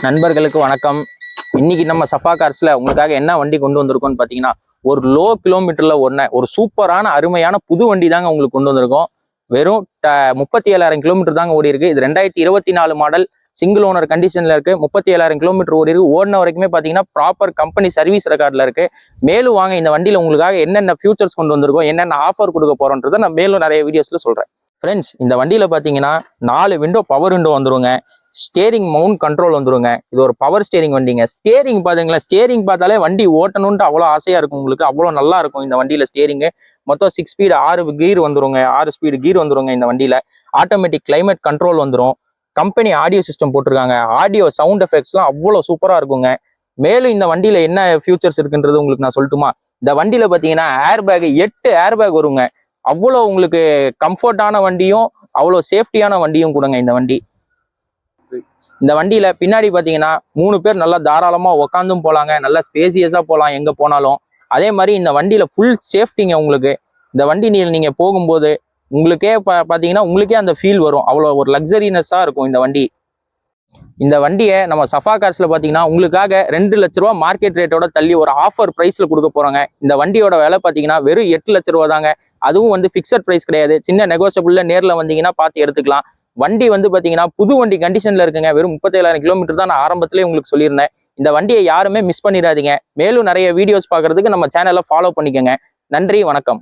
நண்பர்களுக்கு வணக்கம். இன்னைக்கு நம்ம சஃபா கார்ஸ்ல உங்களுக்காக என்ன வண்டி கொண்டு வந்திருக்கோம்னு பாத்தீங்கன்னா, ஒரு லோ கிலோமீட்டர்ல ஒரு சூப்பரான அருமையான புது வண்டி தாங்க உங்களுக்கு கொண்டு வந்திருக்கோம். வெறும் 37,000 கிலோமீட்டர் தாங்க ஓடி இருக்கு. இது 2024 மாடல், சிங்கிள் ஓனர் கண்டிஷன்ல இருக்கு. 37,000 கிலோமீட்டர் ஓடி இருக்கு. ஓடின வரைக்குமே பாத்தீங்கன்னா ப்ராப்பர் கம்பெனி சர்வீஸ் ரெக்கார்ட்ல இருக்கு. மேலும் வாங்க இந்த வண்டியில உங்களுக்காக என்னென்ன ஃபியூச்சர்ஸ் கொண்டு வந்திருக்கோம், என்னென்ன ஆஃபர் கொடுக்க போறோன்றதை நான் மேலும் நிறைய வீடியோஸ்ல சொல்றேன். ஃப்ரெண்ட்ஸ், இந்த வண்டியில பாத்தீங்கன்னா 4 விண்டோ பவர் விண்டோ வந்துருங்க. ஸ்டேரிங் மவுண்ட் கண்ட்ரோல் வந்துருங்க. இது ஒரு பவர் ஸ்டேரிங் வண்டிங்க. ஸ்டேரிங் பாத்தீங்களா, ஸ்டேரிங் பார்த்தாலே வண்டி ஓட்டணும்ட்டு அவ்வளோ ஆசையா இருக்கும் உங்களுக்கு. அவ்வளோ நல்லா இருக்கும் இந்த வண்டியில ஸ்டேரிங். மொத்தம் 6 ஸ்பீடு 6 கீர் வந்துருங்க. 6 ஸ்பீடு கீர் வந்துருங்க இந்த வண்டியில. ஆட்டோமேட்டிக் கிளைமேட் கண்ட்ரோல் வந்துடும். கம்பெனி ஆடியோ சிஸ்டம் போட்டிருக்காங்க. ஆடியோ சவுண்ட் எஃபெக்ட்ஸ்லாம் அவ்வளோ சூப்பரா இருக்குங்க. மேலும் இந்த வண்டியில என்ன ஃபியூச்சர்ஸ் இருக்குன்றது உங்களுக்கு நான் சொல்லட்டுமா? இந்த வண்டியில பாத்தீங்கன்னா ஏர் பேக் 8 ஏர் பேக் வருங்க. அவ்வளோ உங்களுக்கு கம்ஃபர்டான வண்டியும் அவ்வளோ சேஃப்டியான வண்டியும் கூடங்க இந்த வண்டி. இந்த வண்டியில பின்னாடி பாத்தீங்கன்னா 3 பேர் நல்லா தாராளமா உக்காந்தும் போலாங்க. நல்லா ஸ்பேசியஸா போகலாம் எங்க போனாலும். அதே மாதிரி இந்த வண்டியில ஃபுல் சேஃப்டிங்க உங்களுக்கு. இந்த வண்டி நீங்க போகும்போது உங்களுக்கே பாத்தீங்கன்னா உங்களுக்கே அந்த ஃபீல் வரும். அவ்வளோ ஒரு லக்ஸரினஸா இருக்கும் இந்த வண்டி. இந்த வண்டியை நம்ம சஃபா கார்ஸ்ல பாத்தீங்கன்னா உங்களுக்காக 2 லட்ச ரூபா மார்க்கெட் ரேட்டோட தள்ளி ஒரு ஆஃபர் பிரைஸ்ல கொடுக்க போறாங்க. இந்த வண்டியோட விலை பாத்தீங்கன்னா வெறும் 8 லட்ச ரூபா தாங்க. அதுவும் ஃபிக்ஸட் பிரைஸ் கிடையாது. சின்ன நெகோசியபிள்ல நேர்ல வந்தீங்கன்னா பார்த்து எடுத்துக்கலாம். வண்டி பாத்தீங்கன்னா புது வண்டி கண்டிஷன்ல இருக்குங்க. வெறும் 37,000 கிலோமீட்டர் தான் நான் ஆரம்பத்திலே உங்களுக்கு சொல்லியிருந்தேன். இந்த வண்டியை யாருமே மிஸ் பண்ணிடாதீங்க. மேலும் நிறைய வீடியோஸ் பார்க்கறதுக்கு நம்ம சேனலை ஃபாலோ பண்ணிக்கோங்க. நன்றி, வணக்கம்.